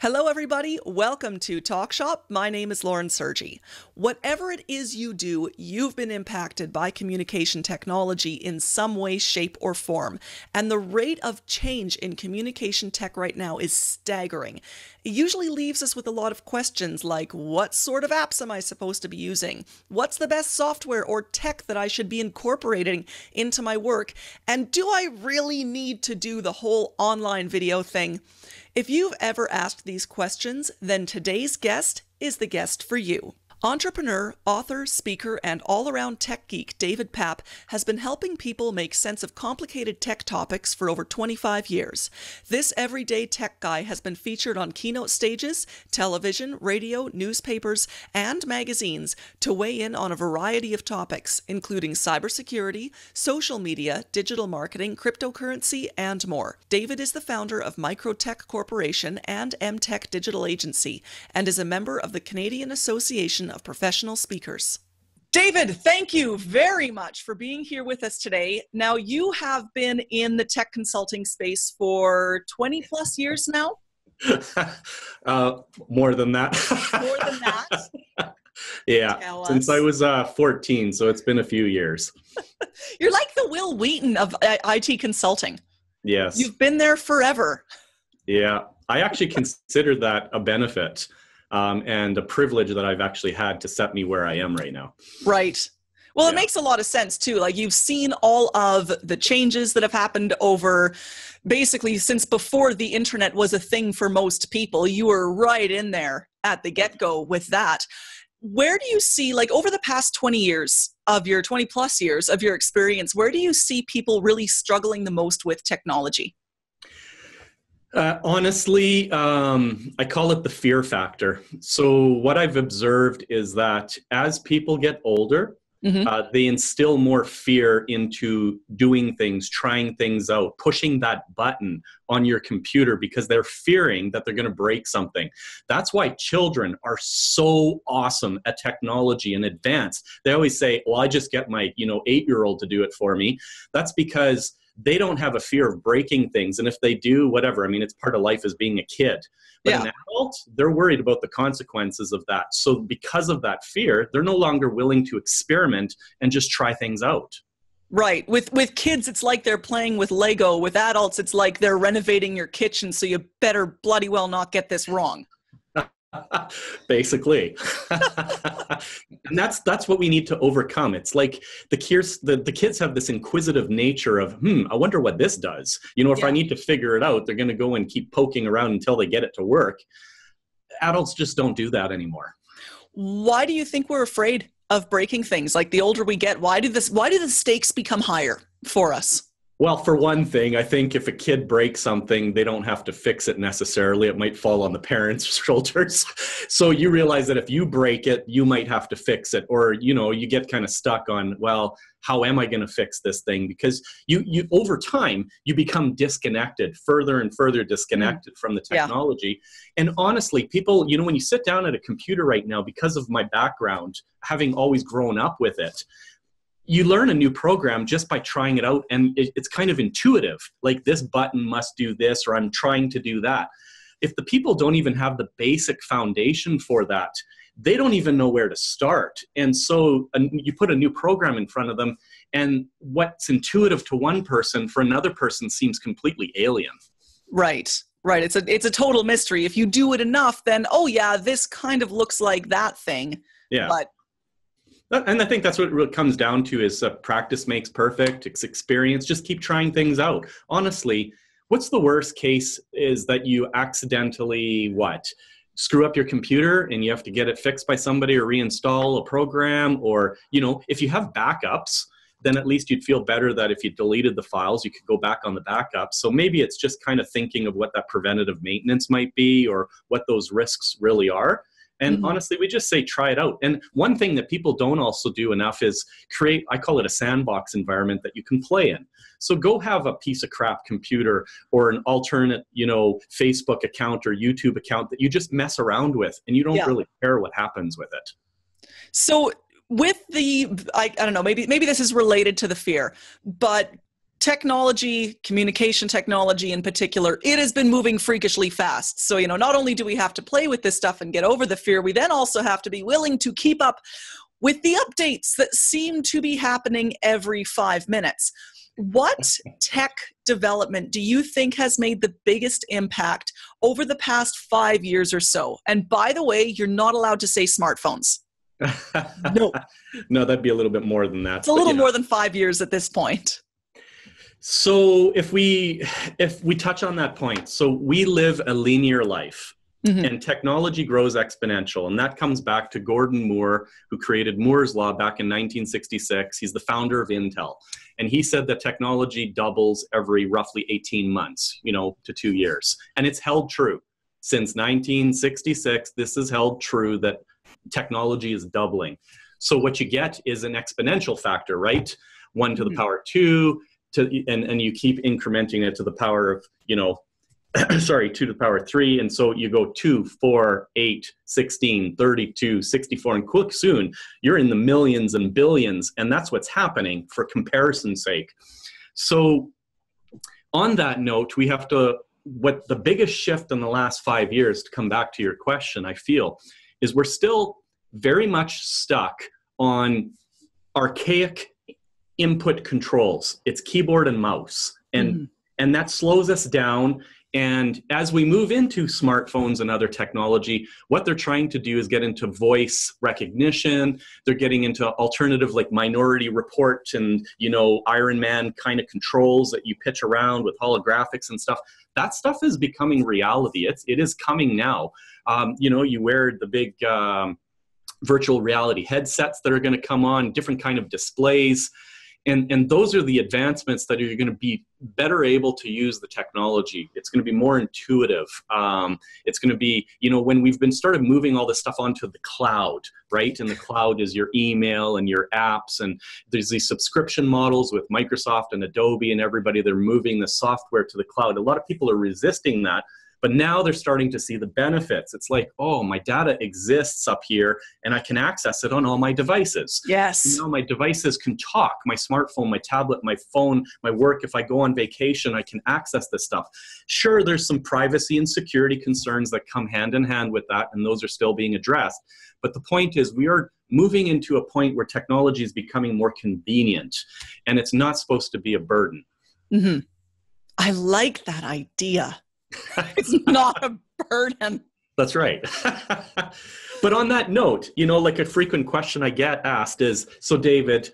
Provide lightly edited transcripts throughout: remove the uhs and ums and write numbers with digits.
Hello, everybody. Welcome to Talk Shop. My name is Lauren Sergi. Whatever it is you do, you've been impacted by communication technology in some way, shape, or form. And the rate of change in communication tech right now is staggering. It usually leaves us with a lot of questions like, what sort of apps am I supposed to be using? What's the best software or tech that I should be incorporating into my work? And do I really need to do the whole online video thing? If you've ever asked these questions, then today's guest is the guest for you. Entrepreneur, author, speaker, and all-around tech geek David Papp has been helping people make sense of complicated tech topics for over 25 years. This everyday tech guy has been featured on keynote stages, television, radio, newspapers, and magazines to weigh in on a variety of topics, including cybersecurity, social media, digital marketing, cryptocurrency, and more. David is the founder of Microtech Corporation and MTech Digital Agency, and is a member of the Canadian Association of Professional Speakers. David, thank you very much for being here with us today. Now, you have been in the tech consulting space for 20 plus years now? More than that. More than that? Yeah, since I was 14, so it's been a few years. You're like the Will Wheaton of IT consulting. Yes. You've been there forever. Yeah, I actually consider that a benefit. And a privilege that I've actually had to set me where I am right now. Right. Well, it makes a lot of sense too. Like, you've seen all of the changes that have happened over basically since before the internet was a thing for most people. You were right in there at the get-go with that. Where do you see, like, over the past 20 years of your 20 plus years of your experience, where do you see people really struggling the most with technology? Honestly, I call it the fear factor. So what I've observed is that as people get older, they instill more fear into doing things, trying things out, pushing that button on your computer because they're fearing that they're going to break something. That's why children are so awesome at technology and advanced. They always say, well, I just get my 8-year-old to do it for me. That's because they don't have a fear of breaking things. And if they do, whatever, I mean, it's part of life as being a kid. But an adult, they're worried about the consequences of that. So because of that fear, they're no longer willing to experiment and just try things out. Right. With kids, it's like they're playing with Lego. With adults, it's like they're renovating your kitchen, so you better bloody well not get this wrong. Basically. And that's what we need to overcome. It's like the kids have this inquisitive nature of, I wonder what this does. If I need to figure it out, they're going to go and keep poking around until they get it to work. Adults just don't do that anymore. Why do you think we're afraid of breaking things? Like, the older we get, why do the stakes become higher for us? Well, for one thing, I think if a kid breaks something, they don't have to fix it necessarily. It might fall on the parents' shoulders. So you realize that if you break it, you might have to fix it. Or, you get kind of stuck on, well, how am I going to fix this thing? Because you over time, you become disconnected, further and further disconnected from the technology. And honestly, people, when you sit down at a computer right now, because of my background, having always grown up with it, you learn a new program just by trying it out, and it's kind of intuitive. Like, this button must do this, or I'm trying to do that. If the people don't even have the basic foundation for that, they don't even know where to start. And so you put a new program in front of them, and what's intuitive to one person, for another person seems completely alien. Right. Right. It's a total mystery. If you do it enough, then, oh yeah, this kind of looks like that thing. Yeah. But and I think that's what it really comes down to is practice makes perfect. It's experience. Just keep trying things out. Honestly, what's the worst case is that you accidentally, screw up your computer and you have to get it fixed by somebody or reinstall a program, or, if you have backups, then at least you'd feel better that if you deleted the files, you could go back on the backup. So maybe it's just kind of thinking of what that preventative maintenance might be or what those risks really are. And honestly, we just say, try it out. And one thing that people don't also do enough is create, I call it a sandbox environment that you can play in. So go have a piece of crap computer or an alternate, Facebook account or YouTube account that you just mess around with, and you don't really care what happens with it. So with I don't know, maybe this is related to the fear, but technology, communication technology in particular, it has been moving freakishly fast. So, not only do we have to play with this stuff and get over the fear, we then also have to be willing to keep up with the updates that seem to be happening every 5 minutes. What tech development do you think has made the biggest impact over the past 5 years or so? And by the way, you're not allowed to say smartphones. No. No, that'd be a little bit more than that. It's a little more than 5 years at this point. So if we touch on that point, so we live a linear life, and technology grows exponential. And that comes back to Gordon Moore, who created Moore's Law back in 1966. He's the founder of Intel. And he said that technology doubles every roughly 18 months, to 2 years. And it's held true. Since 1966, this is held true that technology is doubling. So what you get is an exponential factor, right? 1 to the power 2, and you keep incrementing it to the power of, 2 to the power 3. And so you go 2, 4, 8, 16, 32, 64, and quick soon, you're in the millions and billions. And that's what's happening for comparison's sake. So on that note, we have to, what the biggest shift in the last 5 years, to come back to your question, I feel, is we're still very much stuck on archaic input controls. It's keyboard and mouse. And that slows us down. And as we move into smartphones and other technology, what they're trying to do is get into voice recognition. They're getting into alternative like Minority Report and, Iron Man kind of controls that you pitch around with holographics and stuff. That stuff is becoming reality. It is coming now. You wear the big virtual reality headsets that are going to come on, different kind of displays. And those are the advancements that you're going to be better able to use the technology. It's going to be more intuitive. It's going to be, when we've been started moving all this stuff onto the cloud, right? And the cloud is your email and your apps. And there's these subscription models with Microsoft and Adobe and everybody. They're moving the software to the cloud. A lot of people are resisting that. But now they're starting to see the benefits. It's like, oh, my data exists up here and I can access it on all my devices. Yes. My devices can talk. My smartphone, my tablet, my phone, my work. If I go on vacation, I can access this stuff. Sure, there's some privacy and security concerns that come hand in hand with that, and those are still being addressed. But the point is, we are moving into a point where technology is becoming more convenient, and it's not supposed to be a burden. I like that idea. It's not a burden. That's right. But on that note, like a frequent question I get asked is, so David,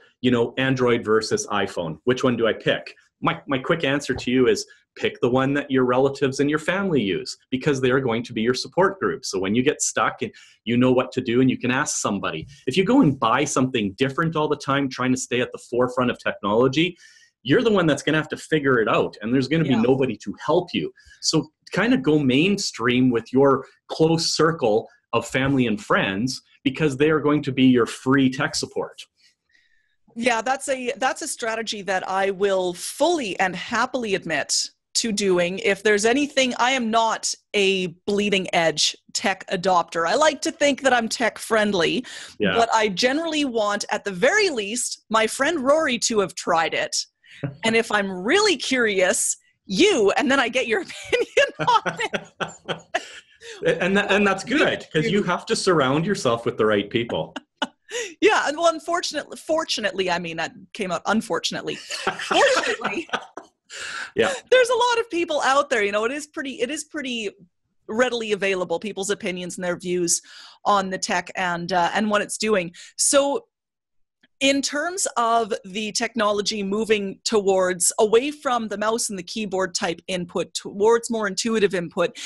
Android versus iPhone, which one do I pick? My quick answer to you is pick the one that your relatives and your family use, because they are going to be your support group. So when you get stuck and you know what to do and you can ask somebody. If you go and buy something different all the time, trying to stay at the forefront of technology, you're the one that's going to have to figure it out, and there's going to be nobody to help you. So kind of go mainstream with your close circle of family and friends, because they are going to be your free tech support. Yeah, that's a strategy that I will fully and happily admit to doing. If there's anything, I am not a bleeding edge tech adopter. I like to think that I'm tech friendly, but I generally want, at the very least, my friend Rory to have tried it. And if I'm really curious, and then I get your opinion on it. and that's good, because you have to surround yourself with the right people. Yeah, and well, fortunately, I mean, that came out unfortunately. Fortunately, there's a lot of people out there. It is pretty readily available, people's opinions and their views on the tech and what it's doing. So, in terms of the technology moving away from the mouse and the keyboard type input towards more intuitive input,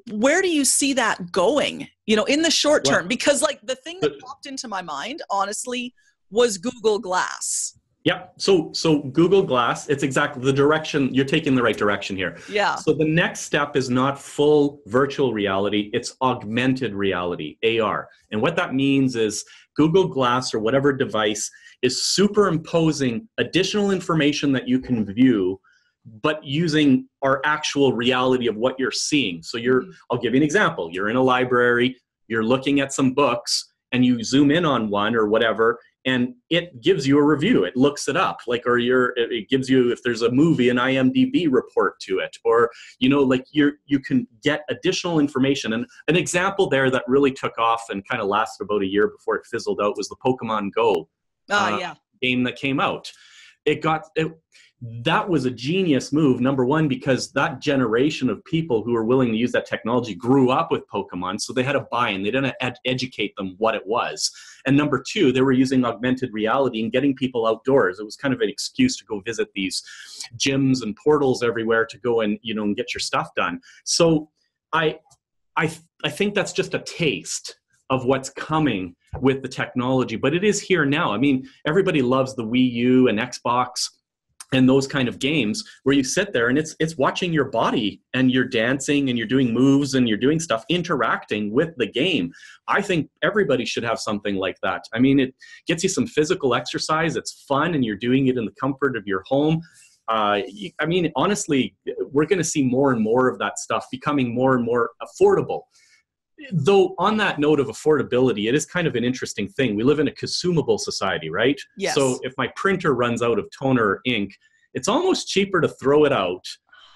where do you see that going, in the short term? Because the thing that popped into my mind, honestly, was Google Glass. Yeah. So Google Glass, it's exactly the direction. You're taking the right direction here. Yeah. So the next step is not full virtual reality. It's augmented reality, AR. And what that means is Google Glass or whatever device is superimposing additional information that you can view, but using our actual reality of what you're seeing. So I'll give you an example. You're in a library, you're looking at some books, and you zoom in on one or whatever, and it gives you a review. It looks it up, like, or it gives you, if there's a movie, an IMDb report to it, or, you know, like you can get additional information. And an example there that really took off and kind of lasted about a year before it fizzled out was the Pokemon Go game that came out. That was a genius move, number one, because that generation of people who were willing to use that technology grew up with Pokemon, so they had a buy-in. They didn't educate them what it was. And number two, they were using augmented reality and getting people outdoors. It was kind of an excuse to go visit these gyms and portals everywhere to go and, you know, and get your stuff done. So I think that's just a taste of what's coming with the technology, but it is here now. I mean, everybody loves the Wii U and Xbox and those kind of games where you sit there and it's watching your body and you're dancing and you're doing moves and you're doing stuff, interacting with the game. I think everybody should have something like that. I mean, it gets you some physical exercise. It's fun and you're doing it in the comfort of your home. I mean, honestly, we're going to see more and more of that stuff becoming more and more affordable. Though on that note of affordability, it is kind of an interesting thing. We live in a consumable society, right? Yes. So if my printer runs out of toner or ink, it's almost cheaper to throw it out,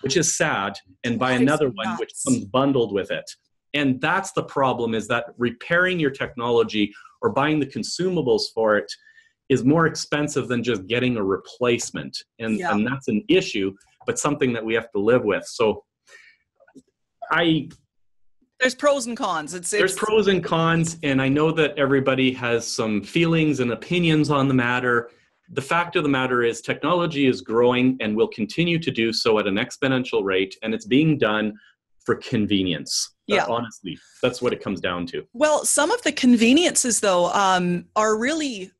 which is sad, and buy another one which comes bundled with it. And that's the problem, is that repairing your technology or buying the consumables for it is more expensive than just getting a replacement. And that's an issue, but something that we have to live with. So there's pros and cons. There's pros and cons, and I know that everybody has some feelings and opinions on the matter. The fact of the matter is technology is growing and will continue to do so at an exponential rate, and it's being done for convenience. Yeah. Honestly, that's what it comes down to. Well, some of the conveniences, though, are really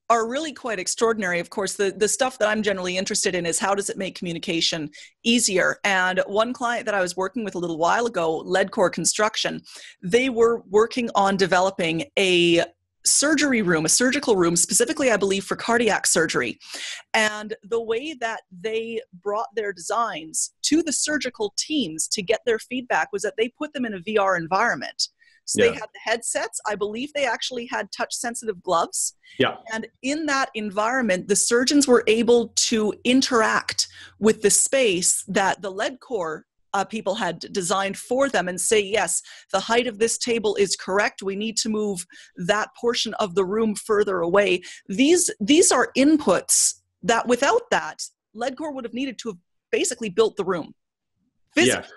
quite extraordinary. Of course, the stuff that I'm generally interested in is how does it make communication easier? And one client that I was working with a little while ago, Leadcore Construction, they were working on developing a surgery room, a surgical room, specifically, I believe, for cardiac surgery. And the way that they brought their designs to the surgical teams to get their feedback was that they put them in a VR environment. So they had the headsets. I believe they actually had touch-sensitive gloves. Yeah. And in that environment, the surgeons were able to interact with the space that the Leadcore people had designed for them and say, yes, the height of this table is correct. We need to move that portion of the room further away. These are inputs that without that, Leadcore would have needed to have basically built the room physically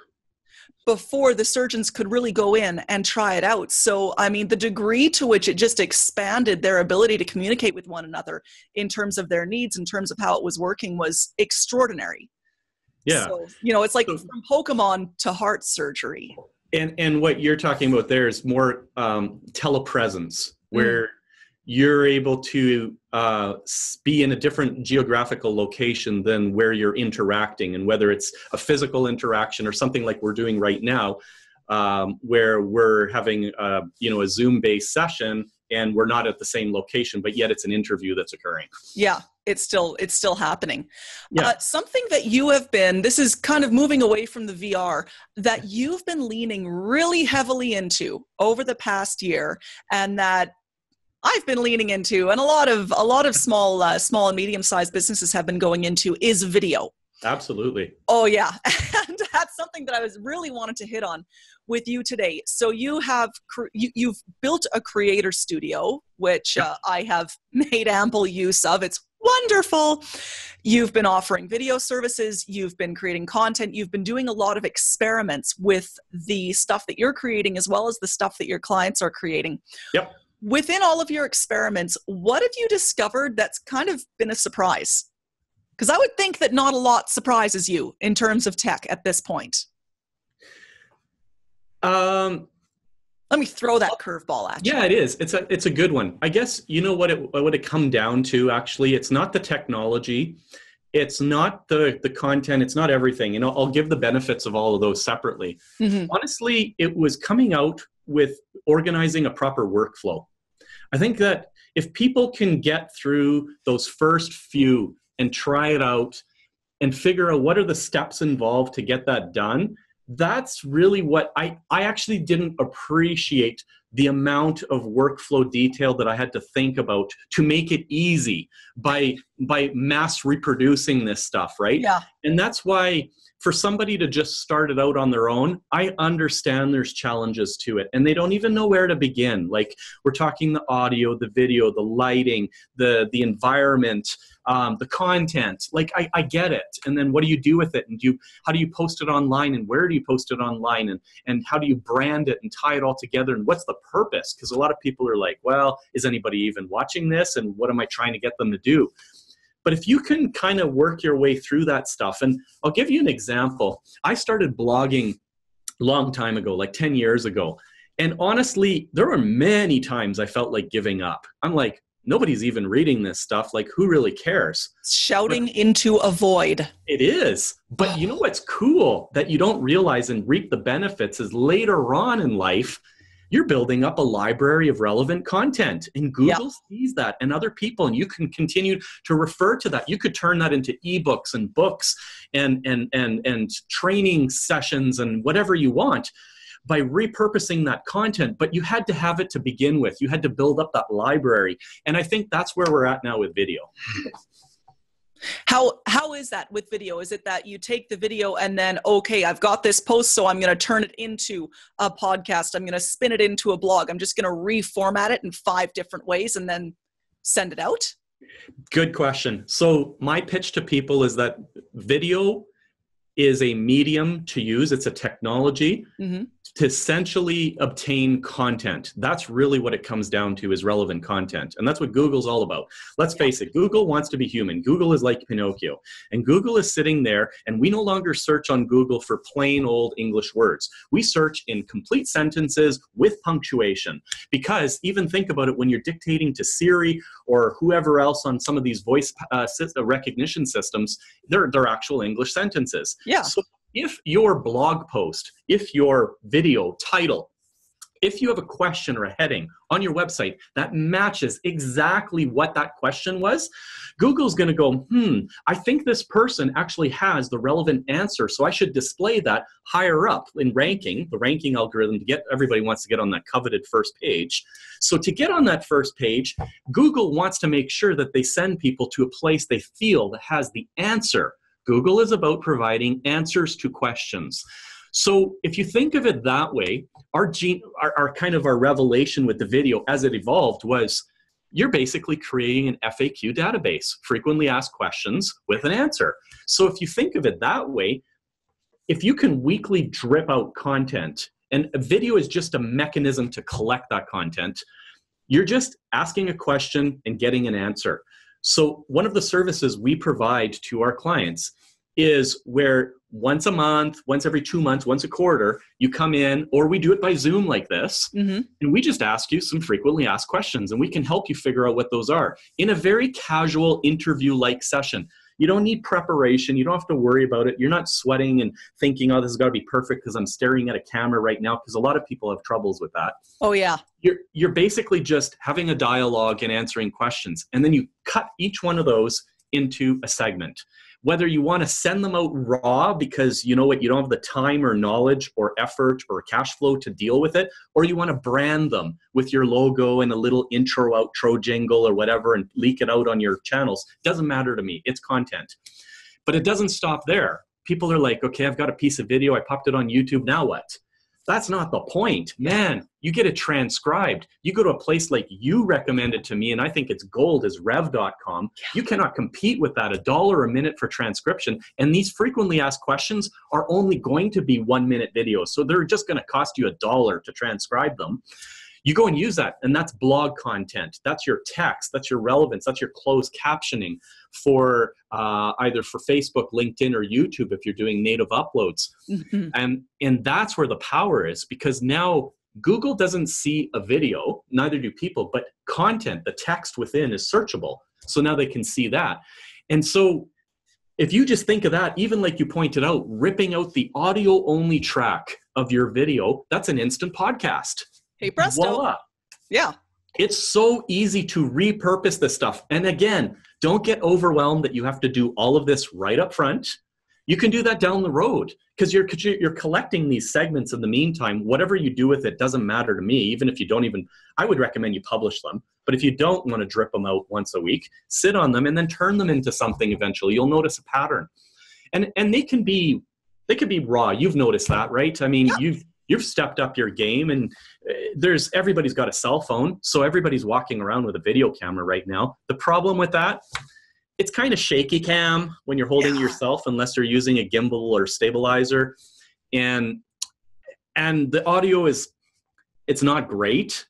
before the surgeons could really go in and try it out. So, I mean, the degree to which it just expanded their ability to communicate with one another in terms of their needs, in terms of how it was working, was extraordinary. Yeah. So, you know, it's like from Pokemon to heart surgery. And what you're talking about there is more telepresence, where you're able to be in a different geographical location than where you're interacting, and whether it's a physical interaction or something like we're doing right now, where we're having a Zoom-based session and we're not at the same location, but yet it's an interview that's occurring. Yeah. It's still happening. Yeah. Something that you have been, this is kind of moving away from the VR, that you've been leaning really heavily into over the past year, and that I've been leaning into, and a lot of small and medium-sized businesses have been going into, is video. Absolutely. Oh yeah, and that's something that I was really wanted to hit on with you today. So you've built a creator studio, which I have made ample use of. It's wonderful. You've been offering video services. You've been creating content. You've been doing a lot of experiments with the stuff that you're creating, as well as the stuff that your clients are creating. Yep. Within all of your experiments, what have you discovered that's kind of been a surprise? Because I would think that not a lot surprises you in terms of tech at this point. Let me throw that curveball at you. Yeah, it is. It's a good one. I guess, you know what it come down to, actually? It's not the technology. It's not the content. It's not everything. You know, I'll give the benefits of all of those separately. Mm-hmm. Honestly, it was coming out with organizing a proper workflow. I think that if people can get through those first few and try it out and figure out what are the steps involved to get that done, that's really what I actually didn't appreciate the amount of workflow detail that I had to think about to make it easy by mass reproducing this stuff, right? Yeah. And that's why for somebody to just start it out on their own, I understand there's challenges to it, and they don't even know where to begin. Like, we're talking the audio, the video, the lighting, the environment, the content. Like, I get it. And then what do you do with it? And how do you post it online, and where do you post it online, and how do you brand it and tie it all together, and what's the purpose? Because a lot of people are like, well, is anybody even watching this, and what am I trying to get them to do? But if you can kind of work your way through that stuff, and I'll give you an example. I started blogging a long time ago, like 10 years ago. And honestly, there were many times I felt like giving up. I'm like, nobody's even reading this stuff. Like, who really cares? Shouting into a void. It is. But you know what's cool that you don't realize and reap the benefits is later on in life, you're building up a library of relevant content, and Google sees that, and other people, and you can continue to refer to that. You could turn that into ebooks and books and training sessions and whatever you want by repurposing that content. But you had to have it to begin with. You had to build up that library. And I think that's where we're at now with video. How is that with video? Is it that you take the video and then, okay, I've got this post, so I'm going to turn it into a podcast. I'm going to spin it into a blog. I'm just going to reformat it in 5 different ways and then send it out? Good question. So my pitch to people is that video is a medium to use. It's a technology to essentially obtain content. That's really what it comes down to, is relevant content. And that's what Google's all about. Let's face it, Google wants to be human. Google is like Pinocchio. And Google is sitting there, and we no longer search on Google for plain old English words. We search in complete sentences with punctuation. Because even think about it, when you're dictating to Siri or whoever else on some of these voice recognition systems, they're actual English sentences. Yeah. So if your blog post, if your video title, if you have a question or a heading on your website that matches exactly what that question was, Google's going to go, I think this person actually has the relevant answer, so I should display that higher up in ranking, the ranking algorithm, to get everybody wants to get on that coveted first page. So to get on that first page, Google wants to make sure that they send people to a place they feel that has the answer. Google is about providing answers to questions. So if you think of it that way, our kind of our revelation with the video as it evolved was, you're basically creating an FAQ database, frequently asked questions with an answer. So if you think of it that way, if you can weekly drip out content, and a video is just a mechanism to collect that content, you're just asking a question and getting an answer. So one of the services we provide to our clients is where once a month, once every 2 months, once a quarter, you come in, or we do it by Zoom like this, and we just ask you some frequently asked questions, and we can help you figure out what those are in a very casual interview-like session. You don't need preparation. You don't have to worry about it. You're not sweating and thinking, oh, this has got to be perfect because I'm staring at a camera right now, because a lot of people have troubles with that. Oh, yeah. You're basically just having a dialogue and answering questions, and then you cut each one of those into a segment. Whether you want to send them out raw because you know what, you don't have the time or knowledge or effort or cash flow to deal with it, or you want to brand them with your logo and a little intro outro jingle or whatever and leak it out on your channels, doesn't matter to me. It's content. But it doesn't stop there. People are like, okay, I've got a piece of video, I popped it on YouTube, now what? That's not the point. Man, you get it transcribed. You go to a place like you recommended to me, and I think it's gold, is rev.com. You cannot compete with that. $1 a minute for transcription. And these frequently asked questions are only going to be 1-minute videos. So they're just going to cost you $1 to transcribe them. You go and use that, and that's blog content. That's your text. That's your relevance. That's your closed captioning for either for Facebook, LinkedIn, or YouTube if you're doing native uploads. And that's where the power is, because now Google doesn't see a video, neither do people, but content, the text within is searchable. So now they can see that. And so if you just think of that, even like you pointed out, ripping out the audio only track of your video, that's an instant podcast. Hey, presto. Voila. Yeah. It's so easy to repurpose this stuff. And again, don't get overwhelmed that you have to do all of this right up front. You can do that down the road because you're collecting these segments in the meantime. Whatever you do with it doesn't matter to me, even if you don't even, I would recommend you publish them. But if you don't want to drip them out once a week, sit on them and then turn them into something eventually. You'll notice a pattern. And they can be raw. You've noticed that, right? I mean, you've stepped up your game, and everybody's got a cell phone, so everybody's walking around with a video camera right now. The problem with that, it's kind of shaky cam when you're holding it yourself, unless you're using a gimbal or stabilizer, and the audio it's not great.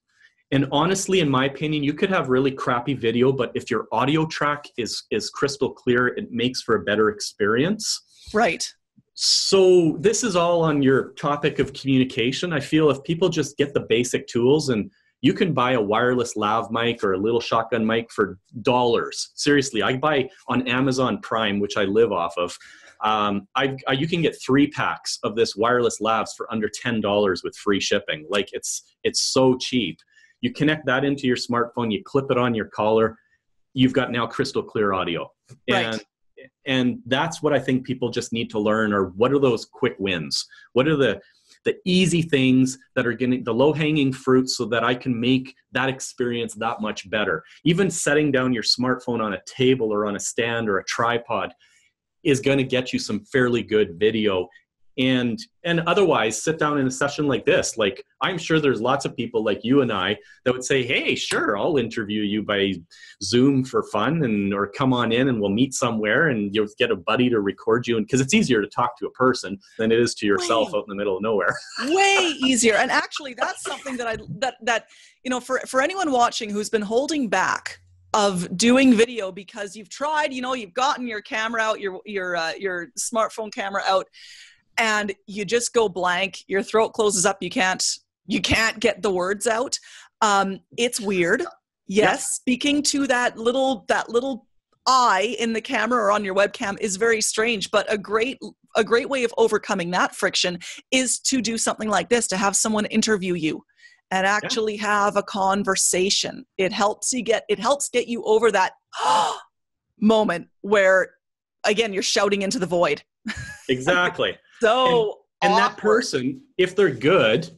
And honestly, in my opinion, you could have really crappy video, but if your audio track is crystal clear, it makes for a better experience. Right. So this is all on your topic of communication. I feel if people just get the basic tools, and you can buy a wireless lav mic or a little shotgun mic for dollars. Seriously, I buy on Amazon Prime, which I live off of. You can get 3 packs of this wireless lavs for under $10 with free shipping. Like it's so cheap. You connect that into your smartphone, you clip it on your collar, you've got now crystal clear audio. Right. And that's what I think people just need to learn, or what are those quick wins? What are the easy things that are getting the low-hanging fruit so that I can make that experience that much better? Even setting down your smartphone on a table or on a stand or a tripod is going to get you some fairly good video. And otherwise, sit down in a session like this. Like, I'm sure there's lots of people like you and I that would say, hey, sure, I'll interview you by Zoom for fun, or come on in and we'll meet somewhere and you'll get a buddy to record you. And because it's easier to talk to a person than it is to yourself out in the middle of nowhere. Way easier. And actually, that's something that for anyone watching who's been holding back of doing video because you've tried, you've gotten your camera out, your smartphone camera out, and you just go blank, your throat closes up, you can't get the words out. It's weird. Yes, speaking to that little eye in the camera or on your webcam is very strange, but a great way of overcoming that friction is to do something like this, to have someone interview you and actually have a conversation. It helps get you over that moment where, again, you're shouting into the void. Exactly. And that person, if they're good,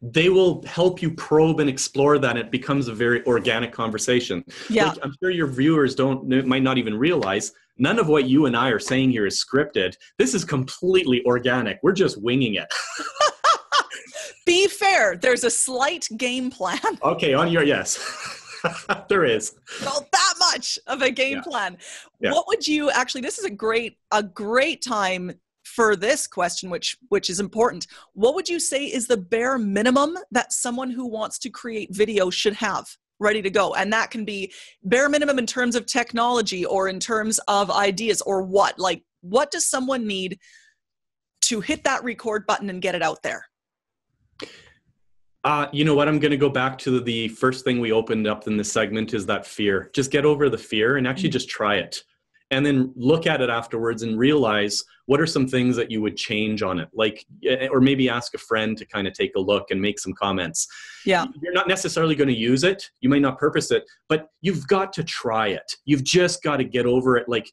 they will help you probe and explore that. And it becomes a very organic conversation. Yeah. Like, I'm sure your viewers might not even realize none of what you and I are saying here is scripted. This is completely organic. We're just winging it. Be fair. There's a slight game plan. Okay. Yes. There is. Not that much of a game plan. Yeah. What would you actually, this is a great time for this question, which is important. What would you say is the bare minimum that someone who wants to create video should have ready to go? And that can be bare minimum in terms of technology or in terms of ideas, or what? Like, what does someone need to hit that record button and get it out there? You know what? I'm going to go back to the first thing we opened up in this segment, is that fear. Just get over the fear and actually just try it. And then look at it afterwards and realize what are some things that you would change on it, like, or maybe ask a friend to kind of take a look and make some comments. Yeah. You're not necessarily going to use it. You might not purpose it, but you've got to try it. You've just got to get over it. Like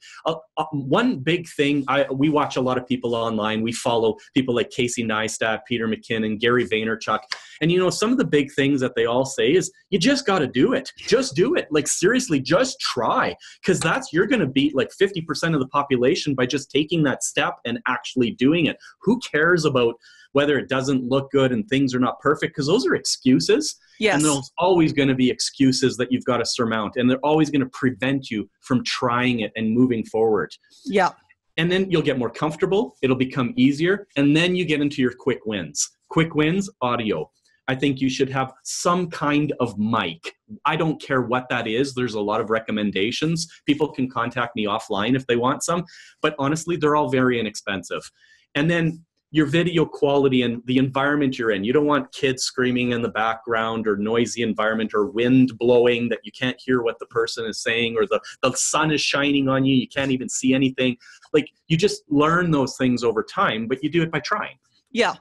one big thing, we watch a lot of people online. We follow people like Casey Neistat, Peter McKinnon, Gary Vaynerchuk. And some of the big things that they all say is you just got to do it. Just do it. Like, seriously, just try. Because you're going to beat like 50% of the population by just taking that step and actually doing it. Who cares about whether it doesn't look good and things are not perfect? Because those are excuses. Yes. And there's always going to be excuses that you've got to surmount. And they're always going to prevent you from trying it and moving forward. Yeah. And then you'll get more comfortable. It'll become easier. And then you get into your quick wins. Quick wins, audio. I think you should have some kind of mic. I don't care what that is. There's a lot of recommendations. People can contact me offline if they want some, but honestly, they're all very inexpensive. And then your video quality and the environment you're in. You don't want kids screaming in the background, or noisy environment, or wind blowing that you can't hear what the person is saying, or the sun is shining on you. You can't even see anything. Like, you just learn those things over time, but you do it by trying. Yeah.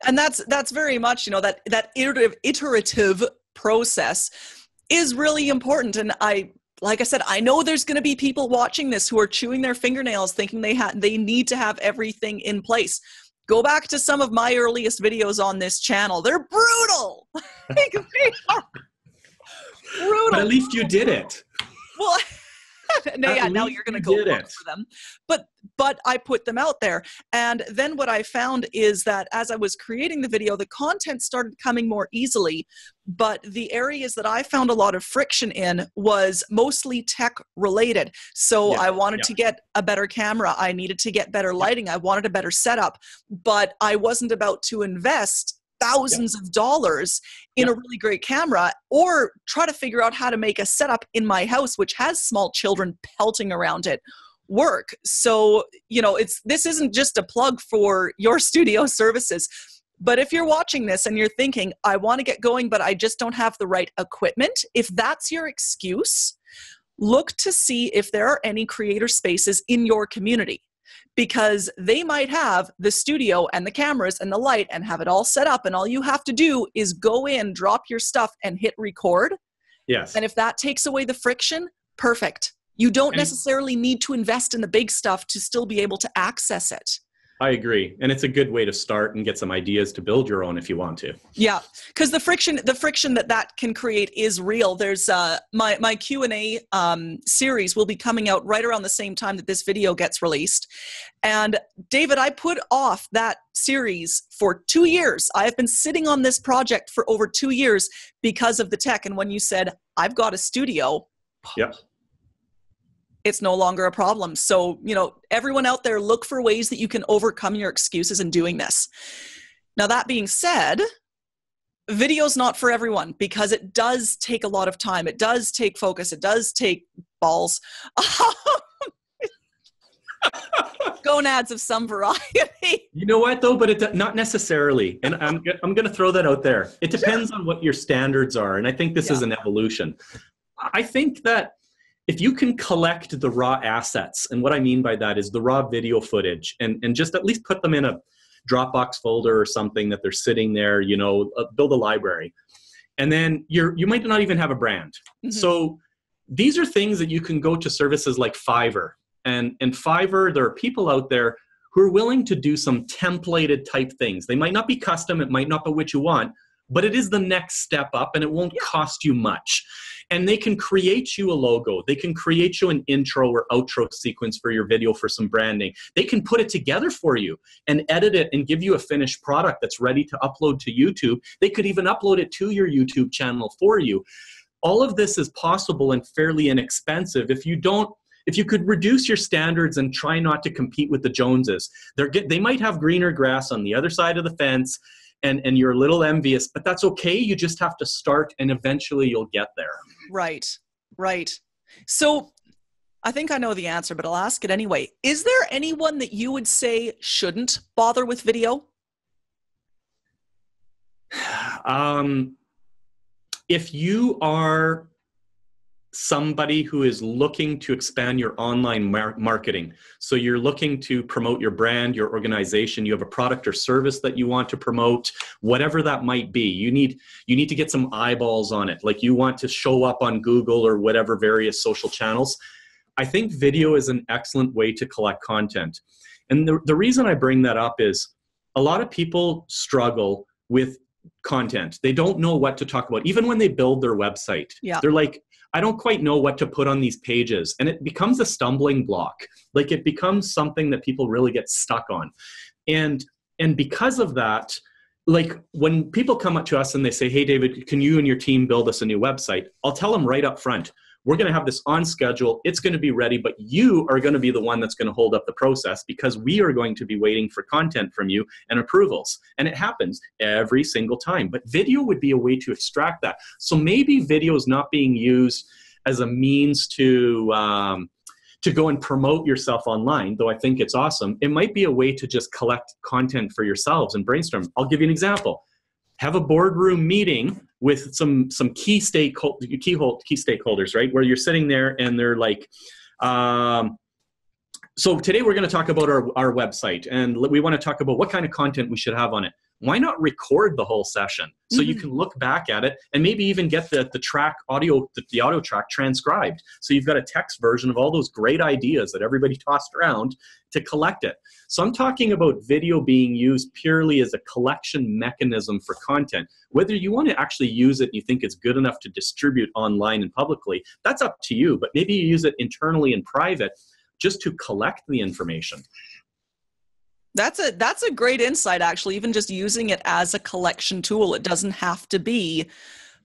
And that's very much, that iterative process is really important. And I like I said, I know there's going to be people watching this who are chewing their fingernails thinking they need to have everything in place. Go back to some of my earliest videos on this channel. They're brutal. They are brutal. But at least you did it. Well, now you're going to go look for them. But I put them out there. And then what I found is that as I was creating the video, the content started coming more easily. But the areas that I found a lot of friction in was mostly tech related. So I wanted to get a better camera. I needed to get better lighting. I wanted a better setup. But I wasn't about to invest thousands of dollars in a really great camera, or try to figure out how to make a setup in my house, which has small children pelting around it, work. So, this isn't just a plug for your studio services, but if you're watching this and you're thinking, I want to get going, but I just don't have the right equipment, if that's your excuse, look to see if there are any creator spaces in your community. Because they might have the studio and the cameras and the light and have it all set up, and all you have to do is go in, drop your stuff, and hit record. Yes. And if that takes away the friction, perfect. You don't necessarily need to invest in the big stuff to still be able to access it. I agree. And it's a good way to start and get some ideas to build your own if you want to. Yeah, because the friction that can create is real. There's my Q&A series will be coming out right around the same time that this video gets released. And David, I put off that series for 2 years. I have been sitting on this project for over 2 years because of the tech. And when you said, I've got a studio, it's no longer a problem. So, everyone out there, look for ways that you can overcome your excuses in doing this. Now, that being said, video's not for everyone because it does take a lot of time. It does take focus. It does take balls. Gonads of some variety. You know what, though? But not necessarily. And I'm going to throw that out there. It depends on what your standards are. And I think this is an evolution. I think that if you can collect the raw assets, and what I mean by that is the raw video footage, and just at least put them in a Dropbox folder or something that they're sitting there, build a library. And then you might not even have a brand. Mm-hmm. So these are things that you can go to services like Fiverr. And Fiverr, there are people out there who are willing to do some templated type things. They might not be custom, it might not be what you want, but it is the next step up and it won't cost you much. And they can create you a logo. They can create you an intro or outro sequence for your video for some branding. They can put it together for you and edit it and give you a finished product that's ready to upload to YouTube. They could even upload it to your YouTube channel for you. All of this is possible and fairly inexpensive if you could reduce your standards and try not to compete with the Joneses. They might have greener grass on the other side of the fence, and you're a little envious, but that's okay. You just have to start, and eventually you'll get there. Right. So I think I know the answer, but I'll ask it anyway. Is there anyone that you would say shouldn't bother with video? If you are somebody who is looking to expand your online marketing. So you're looking to promote your brand, your organization, you have a product or service that you want to promote, whatever that might be. You need to get some eyeballs on it. Like you want to show up on Google or whatever various social channels. I think video is an excellent way to collect content. And the reason I bring that up is a lot of people struggle with content. They don't know what to talk about. Even when they build their website, they're like, I don't quite know what to put on these pages. And it becomes a stumbling block. Like it becomes something that people really get stuck on. And because of that, like when people come up to us and they say, hey, David, can you and your team build us a new website? I'll tell them right up front, we're going to have this on schedule. It's going to be ready, but you are going to be the one that's going to hold up the process because we are going to be waiting for content from you and approvals. And it happens every single time. But video would be a way to extract that. So maybe video is not being used as a means to go and promote yourself online, though I think it's awesome. It might be a way to just collect content for yourselves and brainstorm. I'll give you an example. Have a boardroom meeting with some key stakeholders, right? Where you're sitting there and they're like, so today we're going to talk about our website and we want to talk about what kind of content we should have on it. why not record the whole session so you can look back at it and maybe even get the audio track transcribed, so you've got a text version of all those great ideas that everybody tossed around to collect it. So I'm talking about video being used purely as a collection mechanism for content. Whether you want to actually use it and you think it's good enough to distribute online and publicly, that's up to you, but maybe you use it internally and private just to collect the information. That's a great insight, actually, even just using it as a collection tool. It doesn't have to be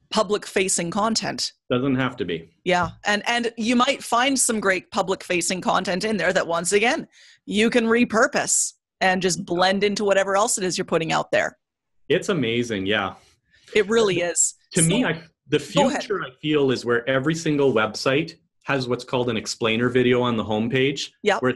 public-facing content. Doesn't have to be. Yeah, and you might find some great public-facing content in there that, once again, you can repurpose and just blend into whatever else it is you're putting out there. It's amazing, yeah. It really is. To me, the future, I feel, is where every single website has what's called an explainer video on the homepage. Yeah. Where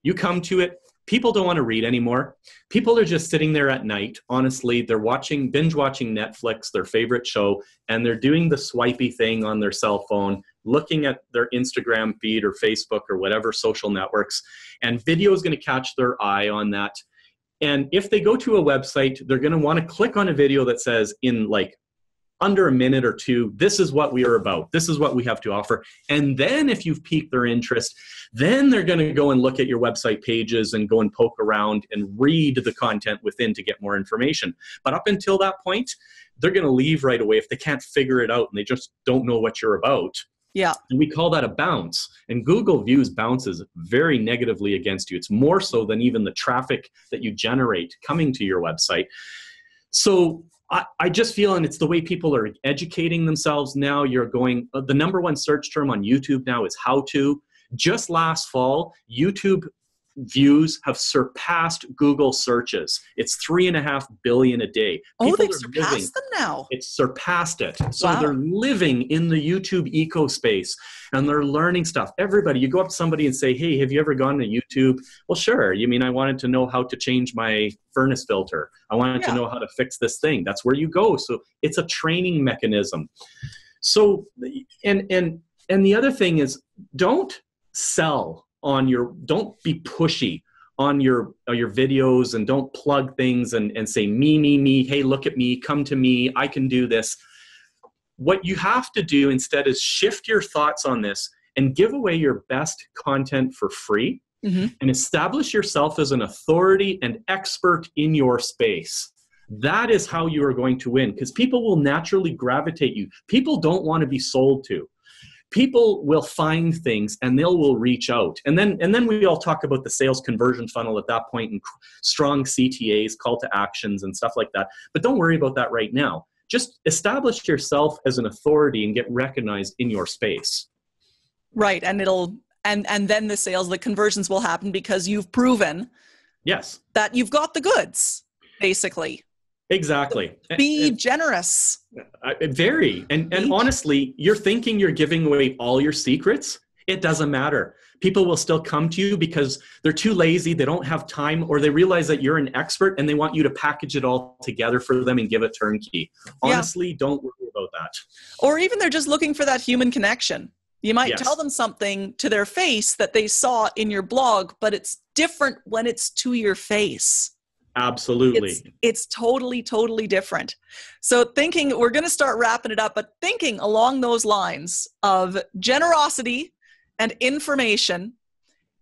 you come to it, people don't want to read anymore. People are just sitting there at night. Honestly, they're binge watching Netflix, their favorite show, and they're doing the swipey thing on their cell phone, looking at their Instagram feed or Facebook or whatever social networks, and video is going to catch their eye on that. And if they go to a website, they're going to want to click on a video that says in like under a minute or two, this is what we are about. This is what we have to offer. And then if you've piqued their interest, then they're going to go and look at your website pages and go and poke around and read the content within to get more information. But up until that point, they're going to leave right away if they can't figure it out and they just don't know what you're about. Yeah. And we call that a bounce. And Google views bounces very negatively against you. It's more so than even the traffic that you generate coming to your website. So I just feel, and it's the way people are educating themselves now, you're going, the number one search term on YouTube now is how to. Just last fall, YouTube views have surpassed Google searches. It's 3.5 billion a day. Oh, they've surpassed them now. It's surpassed it. So Wow. They're living in the YouTube ecospace and they're learning stuff. Everybody, you go up to somebody and say, hey, have you ever gone to YouTube? Well, sure. You mean I wanted to know how to change my furnace filter. I wanted to know how to fix this thing. That's where you go. So it's a training mechanism. So, and the other thing is, don't be pushy on your videos, and don't plug things and say me, hey, look at me, come to me, I can do this. What you have to do instead is shift your thoughts on this and give away your best content for free, and establish yourself as an authority and expert in your space. That is how you are going to win, because people will naturally gravitate you. People don't want to be sold to. People will find things and they will reach out. And then we all talk about the sales conversion funnel at that point, and strong CTAs, call to actions and stuff like that. But don't worry about that right now. Just establish yourself as an authority and get recognized in your space. Right. And then the conversions will happen because you've proven that you've got the goods, basically. Exactly. Be generous. Very. And honestly, you're thinking you're giving away all your secrets. It doesn't matter. People will still come to you because they're too lazy, they don't have time, or they realize that you're an expert and they want you to package it all together for them and give it turnkey. Honestly, don't worry about that. Or even they're just looking for that human connection. You might tell them something to their face that they saw in your blog, but it's different when it's to your face. Absolutely. It's totally, totally different. So we're going to start wrapping it up, but thinking along those lines of generosity and information,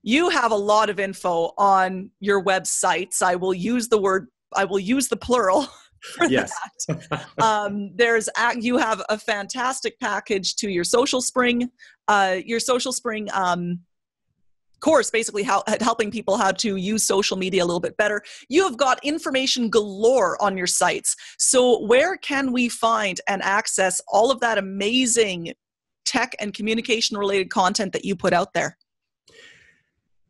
you have a lot of info on your websites. I will use the plural for that. You have a fantastic package to your Social Spring course, basically helping people how to use social media a little bit better. You have got information galore on your sites. So where can we find and access all of that amazing tech and communication related content that you put out there?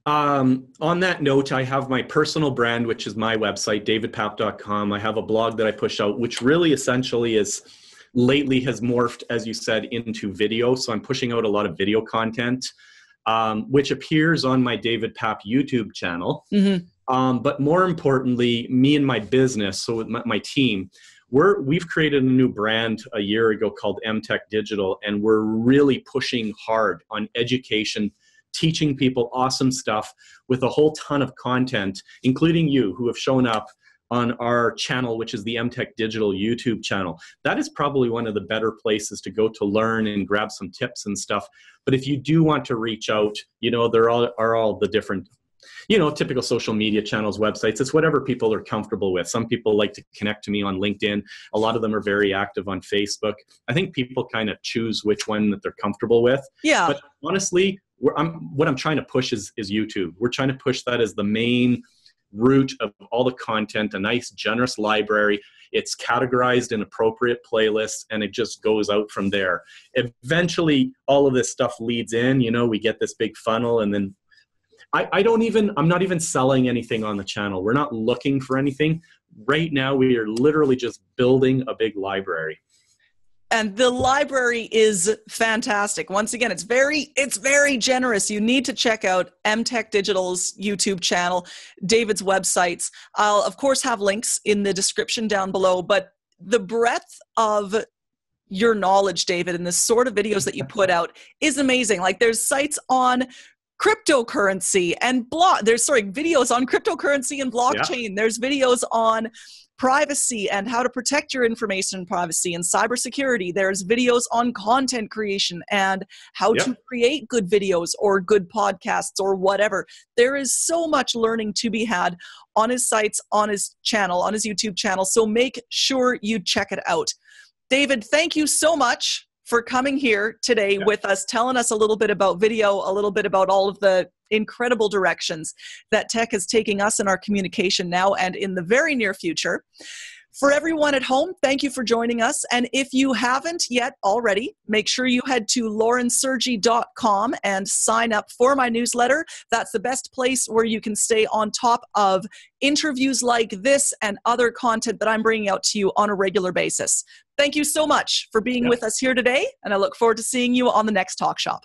On that note, I have my personal brand, which is my website, davidpapp.com. I have a blog that I push out, which really essentially lately has morphed, as you said, into video. So I'm pushing out a lot of video content, which appears on my David Papp YouTube channel. But more importantly, me and my business, so with my team, we've created a new brand a year ago called MTech Digital, and we're really pushing hard on education, teaching people awesome stuff with a whole ton of content, including you who have shown up on our channel, which is the MTech Digital YouTube channel. That is probably one of the better places to go to learn and grab some tips and stuff. But if you do want to reach out, there are all the different, typical social media channels, websites. It's whatever people are comfortable with. Some people like to connect to me on LinkedIn. A lot of them are very active on Facebook. I think people kind of choose which one that they're comfortable with. Yeah. But honestly, what I'm trying to push is YouTube. We're trying to push that as the main root of all the content, a nice, generous library. It's categorized in appropriate playlists, and it just goes out from there. Eventually, all of this stuff leads in. We get this big funnel, and then I'm not even selling anything on the channel. We're not looking for anything. Right now, we are literally just building a big library. And the library is fantastic. Once again, it's very generous. You need to check out MTech Digital's YouTube channel, David's websites. I'll, of course, have links in the description down below, but the breadth of your knowledge, David, and the sort of videos that you put out is amazing. Like, there's sites on cryptocurrency and videos on cryptocurrency and blockchain. Yeah. There's videos on privacy and how to protect your information and privacy and cybersecurity. There's videos on content creation and how to create good videos or good podcasts or whatever. There is so much learning to be had on his sites, on his channel, on his YouTube channel. So make sure you check it out. David, thank you so much for coming here today with us, telling us a little bit about video, a little bit about all of the incredible directions that tech is taking us in our communication now and in the very near future. For everyone at home, thank you for joining us. And if you haven't yet already, make sure you head to laurensergi.com and sign up for my newsletter. That's the best place where you can stay on top of interviews like this and other content that I'm bringing out to you on a regular basis. Thank you so much for being with us here today, and I look forward to seeing you on the next Talk Shop.